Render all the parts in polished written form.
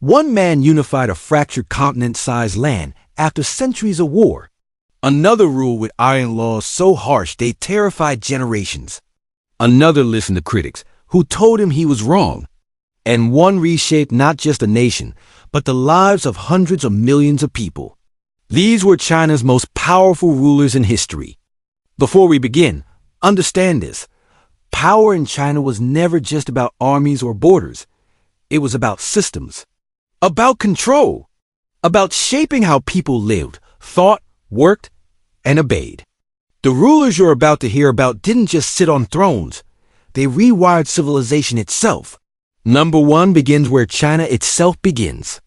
One man unified a fractured continent-sized land after centuries of war. Another ruled with iron laws so harsh they terrified generations. Another listened to critics who told him he was wrong. And one reshaped not just a nation, but the lives of hundreds of millions of people. These were China's most powerful rulers in history. Before we begin, understand this. Power in China was never just about armies or borders. It was about systems, about control, about shaping how people lived, thought, worked, and obeyed. The rulers you're about to hear about didn't just sit on thrones. They rewired civilization itself. Number one begins where China itself begins.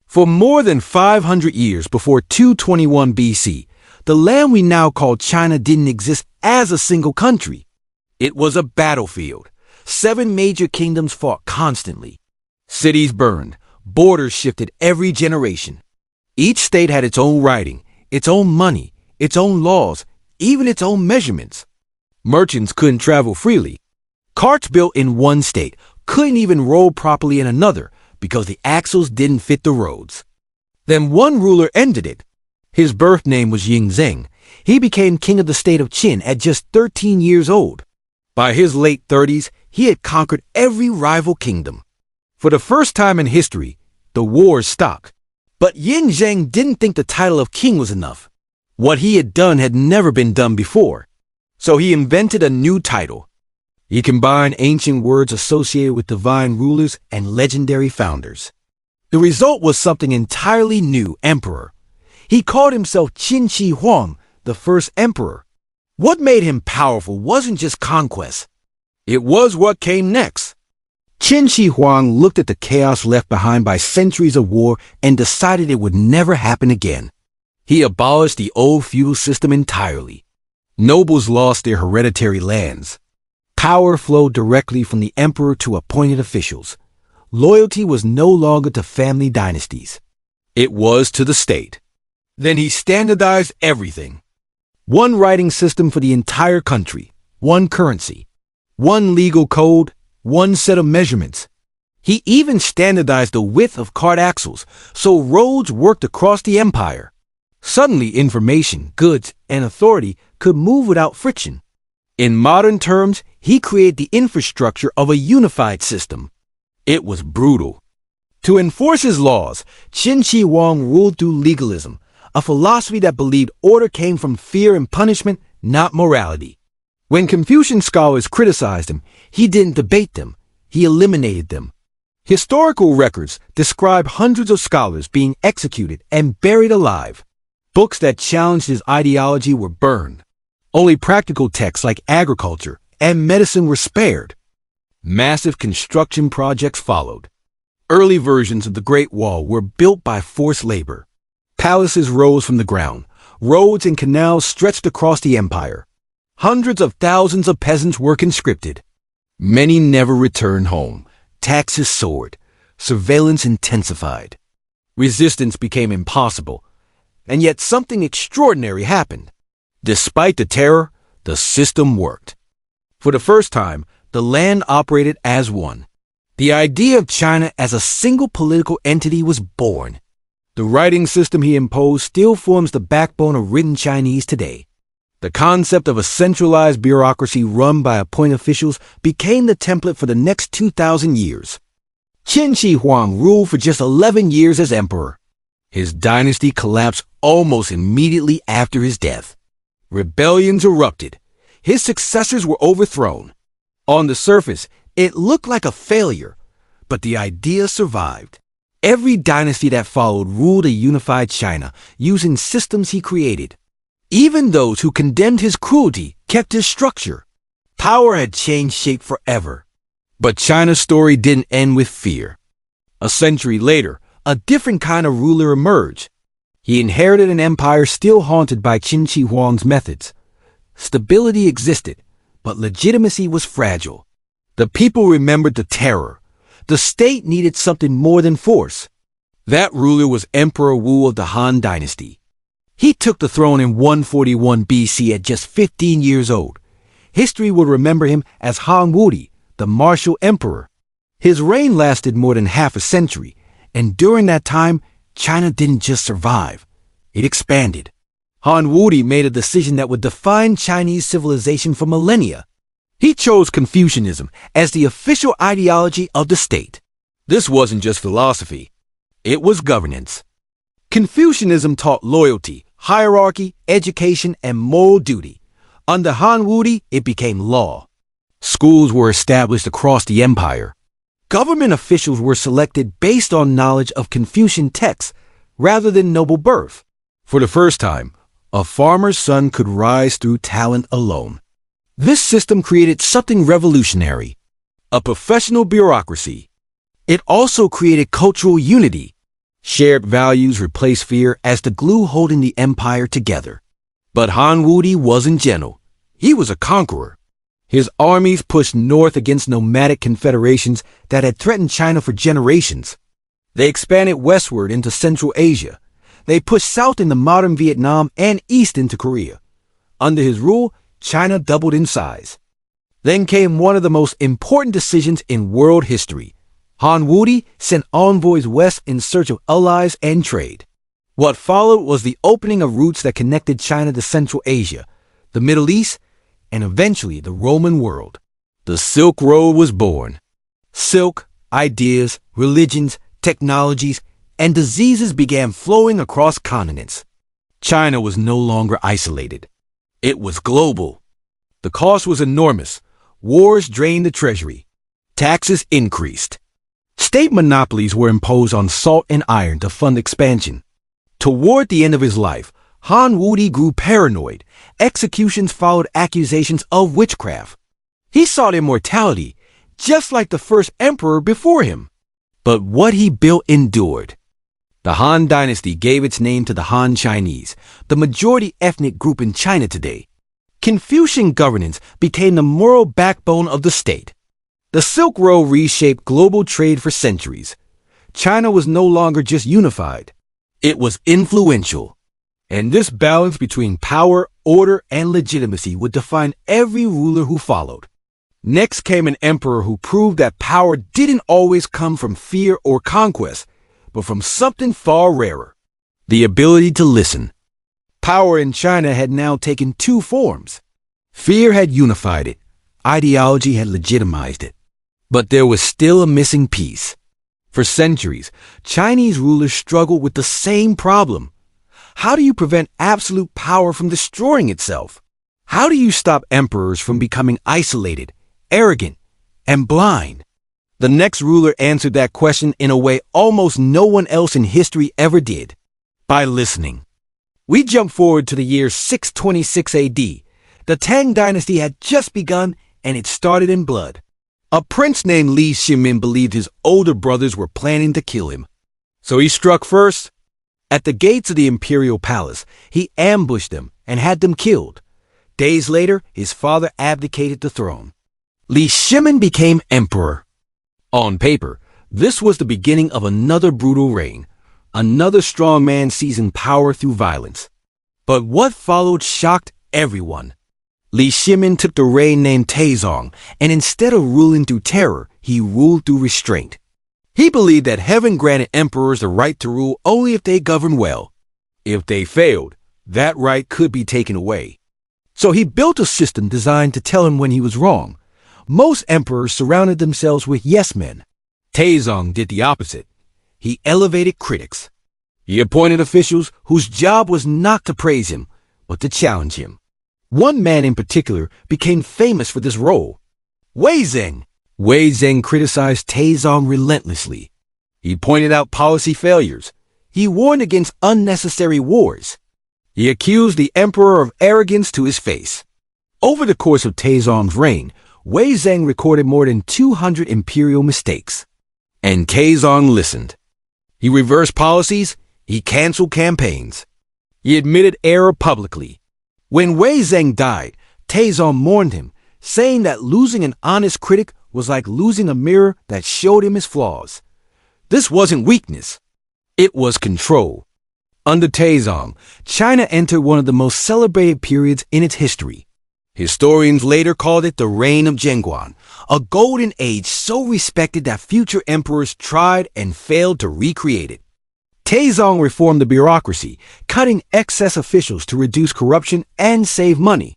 For more than 500 years before 221 BC, the land we now call China didn't exist as a single country. It was a battlefield. 7 major kingdoms fought constantly. Cities burned. Borders shifted every generation. Each state had its own writing, its own money, its own laws, even its own measurements. Merchants couldn't travel freely. Carts built in one state couldn't even roll properly in another because the axles didn't fit the roads. Then one ruler ended it. His birth name was Yingzheng. He became king of the state of Qian at just 13 years old. By his late 30s, he had conquered every rival kingdom. For the first time in history, the wars stopped. But Yingzheng didn't think the title of king was enough. What he had done had never been done before. So he invented a new title. He combined ancient words associated with divine rulers and legendary founders. The result was something entirely new, emperor. He called himself Qin Shi Huang, the first emperor. What made him powerful wasn't just conquest. It was what came next. Qin Shi Huang looked at the chaos left behind by centuries of war and decided it would never happen again. He abolished the old feudal system entirely. Nobles lost their hereditary lands. Power flowed directly from the emperor to appointed officials. Loyalty was no longer to family dynasties. It was to the state. Then he standardized everything. One writing system for the entire country, one currency, one legal code, one set of measurements. He even standardized the width of cart axles so roads worked across the empire. Suddenly, information, goods, and authority could move without friction. In modern terms, he created the infrastructure of a unified system. It was brutal. To enforce his laws, Qin Shi Huang ruled through legalism, a philosophy that believed order came from fear and punishment, not morality. When Confucian scholars criticized him, he didn't debate them, he eliminated them. Historical records describe hundreds of scholars being executed and buried alive. Books that challenged his ideology were burned. Only practical texts like agriculture and medicine were spared. Massive construction projects followed. Early versions of the Great Wall were built by forced labor. Palaces rose from the ground. Roads and canals stretched across the empire. Hundreds of thousands of peasants were conscripted. Many never returned home. Taxes soared. Surveillance intensified. Resistance became impossible. And yet something extraordinary happened. Despite the terror, the system worked. For the first time, the land operated as one. The idea of China as a single political entity was born. The writing system he imposed still forms the backbone of written Chinese today. The concept of a centralized bureaucracy run by appointed officials became the template for the next 2,000 years. Qin Shi Huang ruled for just 11 years as emperor. His dynasty collapsed almost immediately after his death. Rebellions erupted. His successors were overthrown. On the surface, it looked like a failure, but the idea survived. Every dynasty that followed ruled a unified China using systems he created. Even those who condemned his cruelty kept his structure. Power had changed shape forever. But China's story didn't end with fear. A century later, a different kind of ruler emerged. He inherited an empire still haunted by Qin Shi Huang's methods. Stability existed, but legitimacy was fragile. The people remembered the terror. The state needed something more than force. That ruler was Emperor Wu of the Han Dynasty. He took the throne in 141 BC at just 15 years old. History will remember him as Han Wudi, the martial emperor. His reign lasted more than half a century, And during that time, China didn't just survive, it expanded. Han Wudi made a decision that would define Chinese civilization for millennia. He chose Confucianism as the official ideology of the state. This wasn't just philosophy, it was governance. Confucianism taught loyalty, hierarchy, education, and moral duty. Under Han Wudi, it became law. Schools were established across the empire. Government officials were selected based on knowledge of Confucian texts rather than noble birth. For the first time, a farmer's son could rise through talent alone. This system created something revolutionary, a professional bureaucracy. It also created cultural unity. Shared values replaced fear as the glue holding the empire together. But Han Wudi wasn't gentle. He was a conqueror. His armies pushed north against nomadic confederations that had threatened China for generations. They expanded westward into Central Asia. They pushed south into modern Vietnam and east into Korea. Under his rule, China doubled in size. Then came one of the most important decisions in world history. Han Wudi sent envoys west in search of allies and trade. What followed was the opening of routes that connected China to Central Asia, the Middle East, and eventually the Roman world. The Silk Road was born. Silk, ideas, religions, technologies, and diseases began flowing across continents. China was no longer isolated. It was global. The cost was enormous. Wars drained the treasury. Taxes increased. State monopolies were imposed on salt and iron to fund expansion. Toward the end of his life, Han Wudi grew paranoid. Executions followed accusations of witchcraft. He sought immortality, just like the first emperor before him. But what he built endured. The Han Dynasty gave its name to the Han Chinese, the majority ethnic group in China today. Confucian governance became the moral backbone of the state. The Silk Road reshaped global trade for centuries. China was no longer just unified. It was influential. And this balance between power, order, and legitimacy would define every ruler who followed. Next came an emperor who proved that power didn't always come from fear or conquest, but from something far rarer, the ability to listen. Power in China had now taken two forms. Fear had unified it. Ideology had legitimized it. But there was still a missing piece. For centuries, Chinese rulers struggled with the same problem. How do you prevent absolute power from destroying itself? How do you stop emperors from becoming isolated, arrogant, and blind? The next ruler answered that question in a way almost no one else in history ever did. By listening. We jump forward to the year 626 AD. The Tang Dynasty had just begun, and it started in blood. A prince named Li Shimin believed his older brothers were planning to kill him. So he struck first. At the gates of the Imperial palace, he ambushed them and had them killed. Days later, his father abdicated the throne. Li Shimin became emperor. On paper, this was the beginning of another brutal reign, another strong man seizing power through violence. But what followed shocked everyone. Li Shimin took the reign named Taizong, and instead of ruling through terror, he ruled through restraint. He believed that heaven granted emperors the right to rule only if they governed well. If they failed, that right could be taken away. So he built a system designed to tell him when he was wrong. Most emperors surrounded themselves with yes-men. Taizong did the opposite. He elevated critics. He appointed officials whose job was not to praise him, but to challenge him. One man in particular became famous for this role. Wei Zheng. Wei Zheng criticized Taizong relentlessly. He pointed out policy failures. He warned against unnecessary wars. He accused the emperor of arrogance to his face. Over the course of Taizong's reign, Wei Zheng recorded more than 200 imperial mistakes. And Taizong listened. He reversed policies. He canceled campaigns. He admitted error publicly. When Wei Zheng died, Taizong mourned him, saying that losing an honest critic was like losing a mirror that showed him his flaws. This wasn't weakness. It was control. Under Taizong, China entered one of the most celebrated periods in its history. Historians later called it the Reign of Zhenguan, a golden age so respected that future emperors tried and failed to recreate it. Taizong reformed the bureaucracy, cutting excess officials to reduce corruption and save money.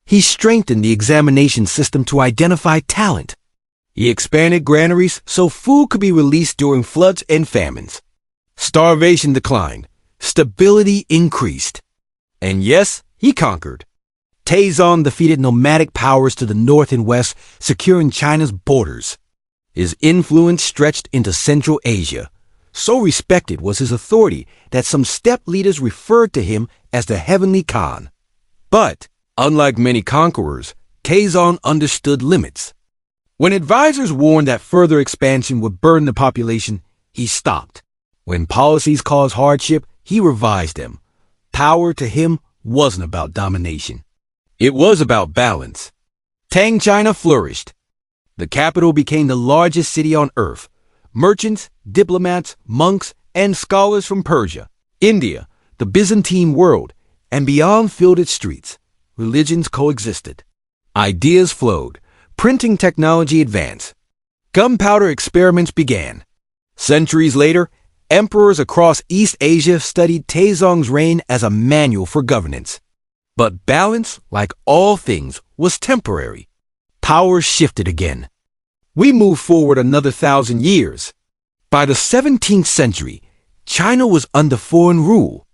He strengthened the examination system to identify talent. He expanded granaries so food could be released during floods and famines. Starvation declined. Stability increased. And yes, he conquered. Taizong defeated nomadic powers to the north and west, securing China's borders. His influence stretched into Central Asia. So respected was his authority that some steppe leaders referred to him as the Heavenly Khan. But, unlike many conquerors, Taizong understood limits. When advisors warned that further expansion would burden the population, he stopped. When policies caused hardship, he revised them. Power to him wasn't about domination. It was about balance. Tang China flourished. The capital became the largest city on earth. Merchants, diplomats, monks, and scholars from Persia, India, the Byzantine world, and beyond filled its streets. Religions coexisted. Ideas flowed. Printing technology advanced. Gunpowder experiments began. Centuries later, emperors across East Asia studied Taizong's reign as a manual for governance. But balance, like all things, was temporary. Power shifted again. We move forward another 1,000 years. By the 17th century, China was under foreign rule.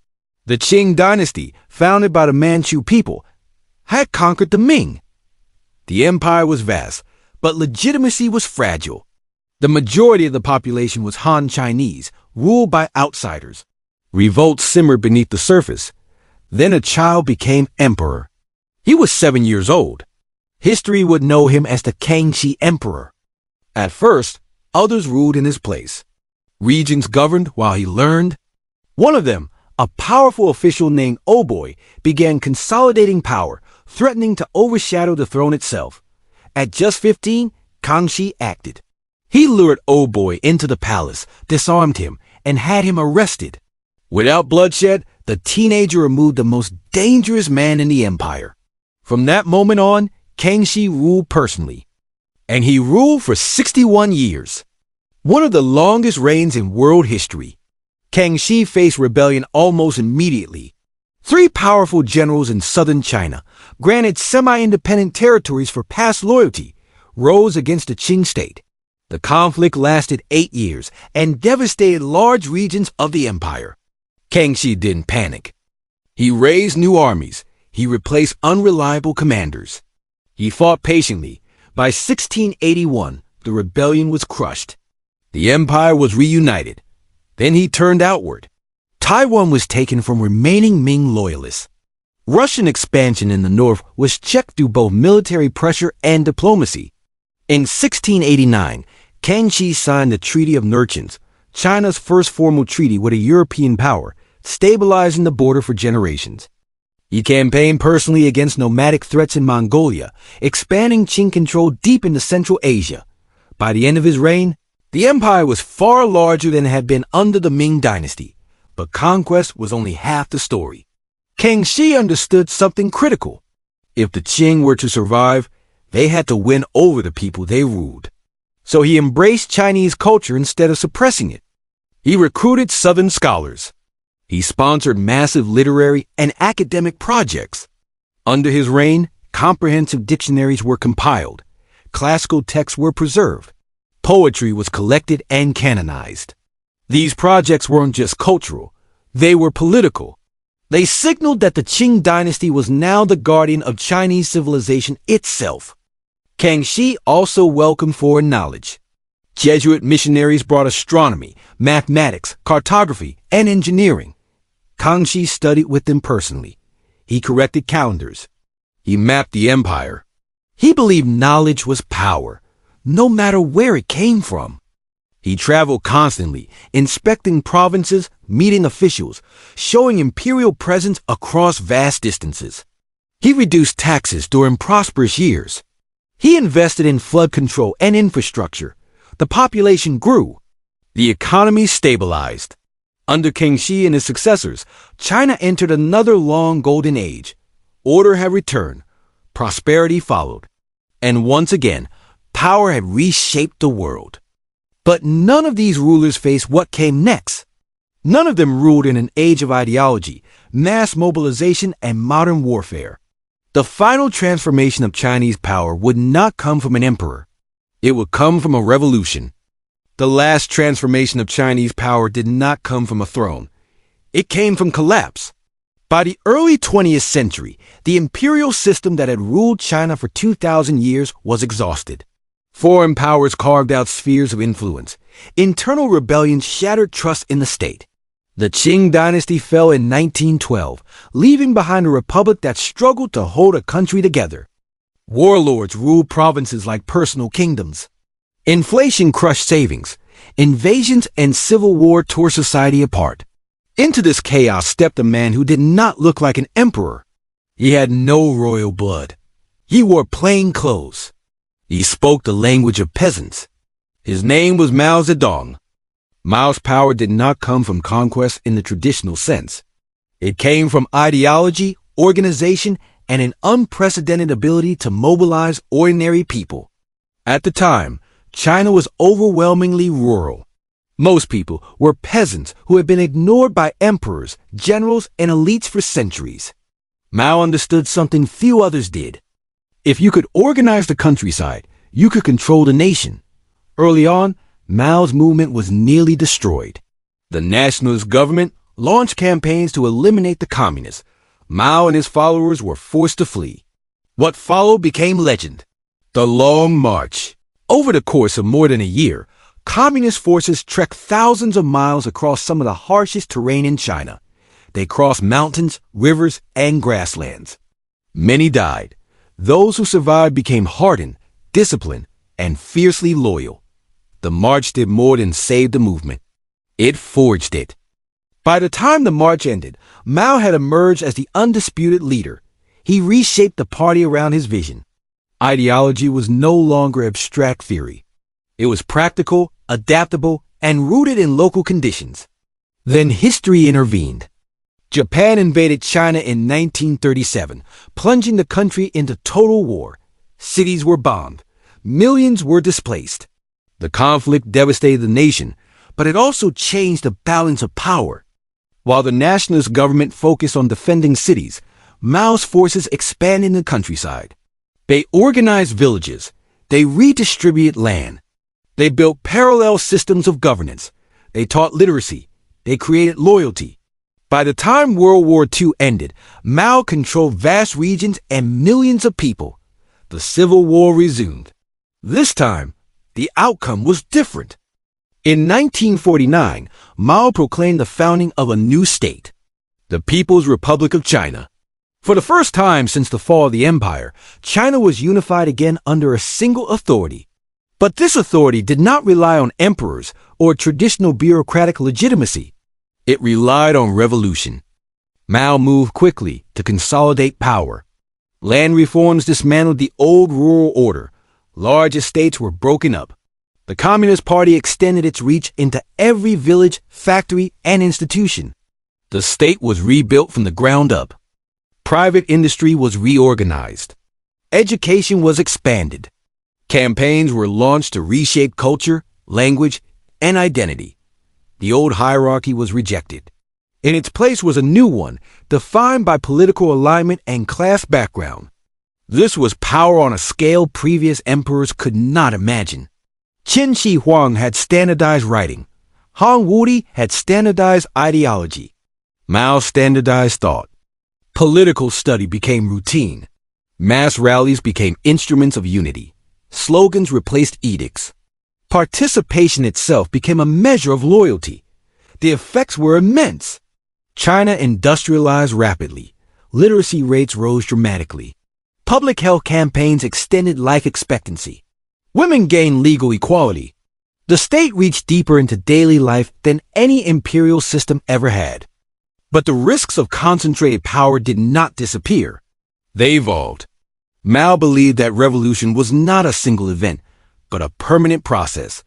The Qing dynasty, founded by the Manchu people, had conquered the Ming. The empire was vast, but legitimacy was fragile. The majority of the population was Han Chinese, ruled by outsiders. Revolts simmered beneath the surface. Then a child became emperor. He was 7 years old. History would know him as the Kangxi Emperor. At first, others ruled in his place. Regions governed while he learned. One of them, a powerful official named Oboy, began consolidating power, threatening to overshadow the throne itself. At just 15, Kangxi acted. He lured Oboy into the palace, disarmed him, and had him arrested. Without bloodshed, the teenager removed the most dangerous man in the empire. From that moment on, Kangxi ruled personally. And he ruled for 61 years. One of the longest reigns in world history. Kangxi faced rebellion almost immediately. 3 powerful generals in southern China, granted semi-independent territories for past loyalty, rose against the Qing state. The conflict lasted 8 years and devastated large regions of the empire. Kangxi didn't panic. He raised new armies. He replaced unreliable commanders. He fought patiently. By 1681, the rebellion was crushed. The empire was reunited. Then he turned outward. Taiwan was taken from remaining Ming loyalists. Russian expansion in the north was checked through both military pressure and diplomacy. In 1689, Kangxi signed the Treaty of Nerchens, China's first formal treaty with a European power, stabilizing the border for generations. He campaigned personally against nomadic threats in Mongolia, expanding Qing control deep into Central Asia. By the end of his reign, the empire was far larger than it had been under the Ming dynasty, but conquest was only half the story. Kangxi understood something critical. If the Qing were to survive, they had to win over the people they ruled. So he embraced Chinese culture instead of suppressing it. He recruited Southern scholars. He sponsored massive literary and academic projects. Under his reign, comprehensive dictionaries were compiled. Classical texts were preserved. Poetry was collected and canonized. These projects weren't just cultural, they were political. They signaled that the Qing dynasty was now the guardian of Chinese civilization itself. Kangxi also welcomed foreign knowledge. Jesuit missionaries brought astronomy, mathematics, cartography, and engineering. Kangxi studied with them personally. He corrected calendars. He mapped the empire. He believed knowledge was power, no matter where it came from. He traveled constantly, inspecting provinces, meeting officials, showing imperial presence across vast distances. He reduced taxes during prosperous years. He invested in flood control and infrastructure. The population grew. The economy stabilized. Under Kangxi and his successors, China entered another long golden age. Order had returned. Prosperity followed. And once again, power had reshaped the world. But none of these rulers faced what came next. None of them ruled in an age of ideology, mass mobilization, and modern warfare. The final transformation of Chinese power would not come from an emperor. It would come from a revolution. The last transformation of Chinese power did not come from a throne. It came from collapse. By the early 20th century, the imperial system that had ruled China for 2,000 years was exhausted. Foreign powers carved out spheres of influence. Internal rebellions shattered trust in the state. The Qing dynasty fell in 1912, leaving behind a republic that struggled to hold a country together. Warlords ruled provinces like personal kingdoms. Inflation crushed savings. Invasions and civil war tore society apart. Into this chaos stepped a man who did not look like an emperor. He had no royal blood. He wore plain clothes. He spoke the language of peasants. His name was Mao Zedong. Mao's power did not come from conquest in the traditional sense. It came from ideology, organization, and an unprecedented ability to mobilize ordinary people. At the time, China was overwhelmingly rural. Most people were peasants who had been ignored by emperors, generals, and elites for centuries. Mao understood something few others did. If you could organize the countryside, you could control the nation. Early on, Mao's movement was nearly destroyed. The nationalist government launched campaigns to eliminate the communists. Mao and his followers were forced to flee. What followed became legend. The Long March. Over the course of more than a year, communist forces trekked thousands of miles across some of the harshest terrain in China. They crossed mountains, rivers, and grasslands. Many died. Those who survived became hardened, disciplined, and fiercely loyal. The march did more than save the movement. It forged it. By the time the march ended, Mao had emerged as the undisputed leader. He reshaped the party around his vision. Ideology was no longer abstract theory. It was practical, adaptable, and rooted in local conditions. Then history intervened. Japan invaded China in 1937, plunging the country into total war. Cities were bombed. Millions were displaced. The conflict devastated the nation, but it also changed the balance of power. While the nationalist government focused on defending cities, Mao's forces expanded in the countryside. They organized villages. They redistributed land. They built parallel systems of governance. They taught literacy. They created loyalty. By the time World War II ended, Mao controlled vast regions and millions of people. The Civil War resumed. This time, the outcome was different. In 1949, Mao proclaimed the founding of a new state, the People's Republic of China. For the first time since the fall of the empire, China was unified again under a single authority. But this authority did not rely on emperors or traditional bureaucratic legitimacy. It relied on revolution. Mao moved quickly to consolidate power. Land reforms dismantled the old rural order. Large estates were broken up. The Communist Party extended its reach into every village, factory, and institution. The state was rebuilt from the ground up. Private industry was reorganized. Education was expanded. Campaigns were launched to reshape culture, language, and identity. The old hierarchy was rejected. In its place was a new one, defined by political alignment and class background. This was power on a scale previous emperors could not imagine. Qin Shi Huang had standardized writing. Han Wudi had standardized ideology. Mao standardized thought. Political study became routine. Mass rallies became instruments of unity. Slogans replaced edicts. Participation itself became a measure of loyalty. The effects were immense. China industrialized rapidly. Literacy rates rose dramatically. Public health campaigns extended life expectancy. Women gained legal equality. The state reached deeper into daily life than any imperial system ever had. But the risks of concentrated power did not disappear. They evolved. Mao believed that revolution was not a single event, but a permanent process.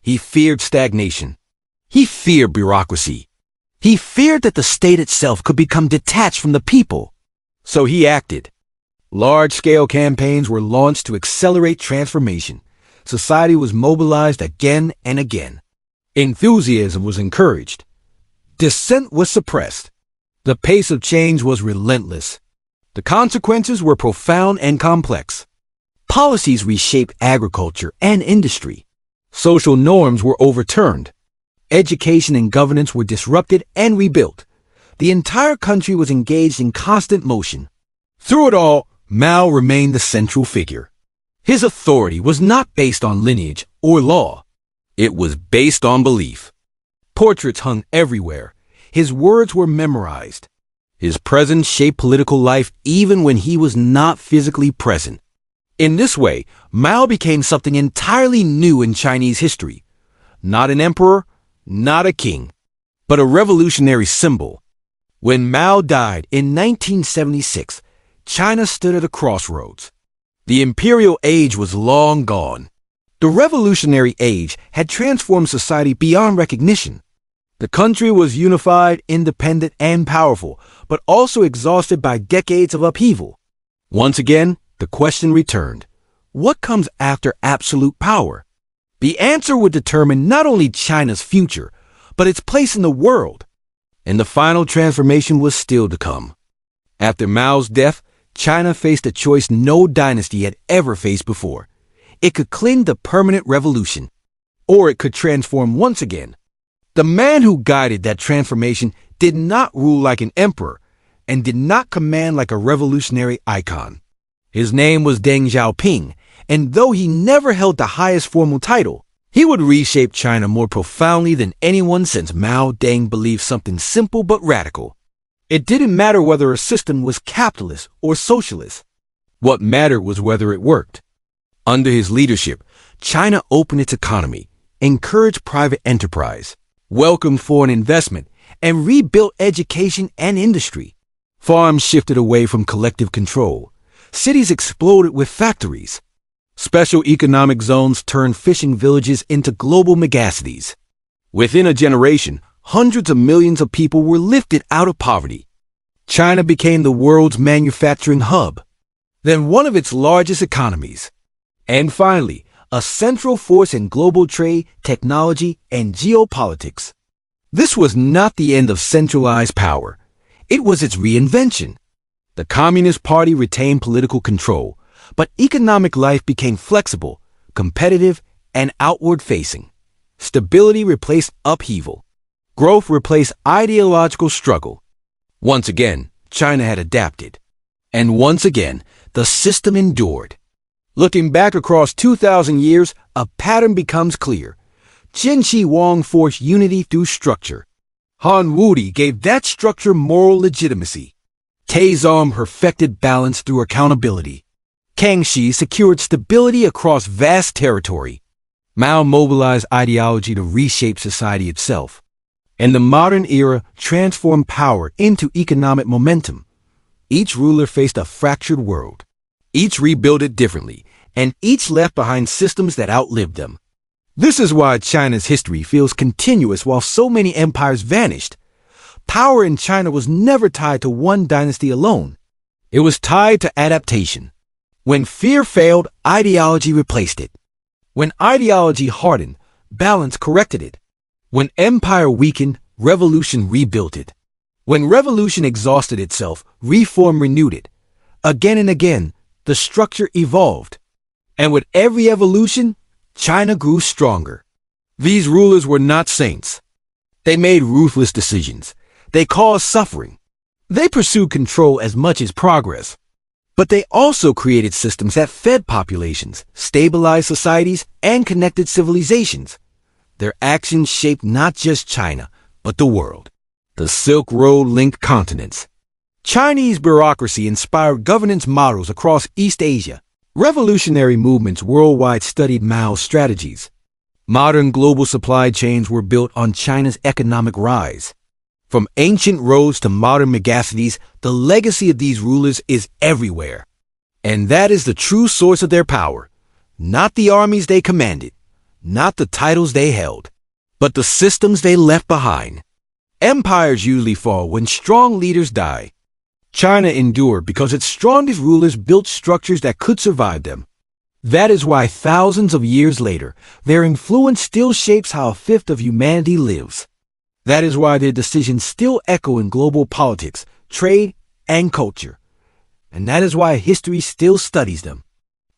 He feared stagnation. He feared bureaucracy. He feared that the state itself could become detached from the people. So he acted. Large-scale campaigns were launched to accelerate transformation. Society was mobilized again and again. Enthusiasm was encouraged. Dissent was suppressed. The pace of change was relentless. The consequences were profound and complex. Policies reshaped agriculture and industry. Social norms were overturned. Education and governance were disrupted and rebuilt. The entire country was engaged in constant motion. Through it all, Mao remained the central figure. His authority was not based on lineage or law. It was based on belief. Portraits hung everywhere. His words were memorized. His presence shaped political life even when he was not physically present. In this way, Mao became something entirely new in Chinese history. Not an emperor, not a king, but a revolutionary symbol. When Mao died in 1976, China stood at a crossroads. The Imperial age was long gone. The revolutionary age had transformed society beyond recognition. The country was unified, independent, and powerful, but also exhausted by decades of upheaval. Once again, the question returned: what comes after absolute power? The answer would determine not only China's future, but its place in the world. And the final transformation was still to come. After Mao's death, China faced a choice no dynasty had ever faced before. It could cling to permanent revolution, or it could transform once again. The man who guided that transformation did not rule like an emperor and did not command like a revolutionary icon. His name was Deng Xiaoping, and though he never held the highest formal title, he would reshape China more profoundly than anyone since Mao. Deng believed something simple but radical. It didn't matter whether a system was capitalist or socialist. What mattered was whether it worked. Under his leadership, China opened its economy, encouraged private enterprise, welcomed foreign investment, and rebuilt education and industry. Farms shifted away from collective control. Cities exploded with factories. Special economic zones turned fishing villages into global megacities. Within a generation, hundreds of millions of people were lifted out of poverty. China became the world's manufacturing hub, then one of its largest economies, and finally, a central force in global trade, technology, and geopolitics. This was not the end of centralized power. It was its reinvention. The Communist Party retained political control, but economic life became flexible, competitive, and outward-facing. Stability replaced upheaval. Growth replaced ideological struggle. Once again, China had adapted. And once again, the system endured. Looking back across 2,000 years, a pattern becomes clear. Qin Shi Huang forged unity through structure. Han Wudi gave that structure moral legitimacy. Taizong perfected balance through accountability. Kangxi secured stability across vast territory. Mao mobilized ideology to reshape society itself. And the modern era transformed power into economic momentum. Each ruler faced a fractured world. Each rebuilt it differently, and each left behind systems that outlived them. This is why China's history feels continuous while so many empires vanished. Power in China was never tied to one dynasty alone. It was tied to adaptation. When fear failed, ideology replaced it. When ideology hardened, balance corrected it. When empire weakened, revolution rebuilt it. When revolution exhausted itself, reform renewed it. Again and again, the structure evolved. And with every evolution, China grew stronger. These rulers were not saints. They made ruthless decisions. They caused suffering. They pursued control as much as progress. But they also created systems that fed populations, stabilized societies, and connected civilizations. Their actions shaped not just China, but the world. The Silk Road linked continents. Chinese bureaucracy inspired governance models across East Asia. Revolutionary movements worldwide studied Mao's strategies. Modern global supply chains were built on China's economic rise. From ancient roads to modern megacities, the legacy of these rulers is everywhere. And that is the true source of their power. Not the armies they commanded, not the titles they held, but the systems they left behind. Empires usually fall when strong leaders die. China endured because its strongest rulers built structures that could survive them. That is why thousands of years later, their influence still shapes how a fifth of humanity lives. That is why their decisions still echo in global politics, trade, and culture. And that is why history still studies them.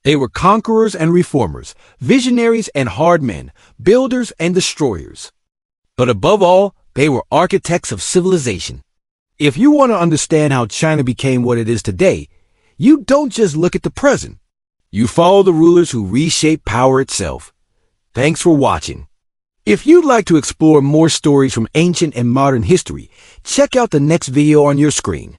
They were conquerors and reformers, visionaries and hard men, builders and destroyers. But above all, they were architects of civilization. If you want to understand how China became what it is today, you don't just look at the present. You follow the rulers who reshaped power itself. Thanks for watching. If you'd like to explore more stories from ancient and modern history, check out the next video on your screen.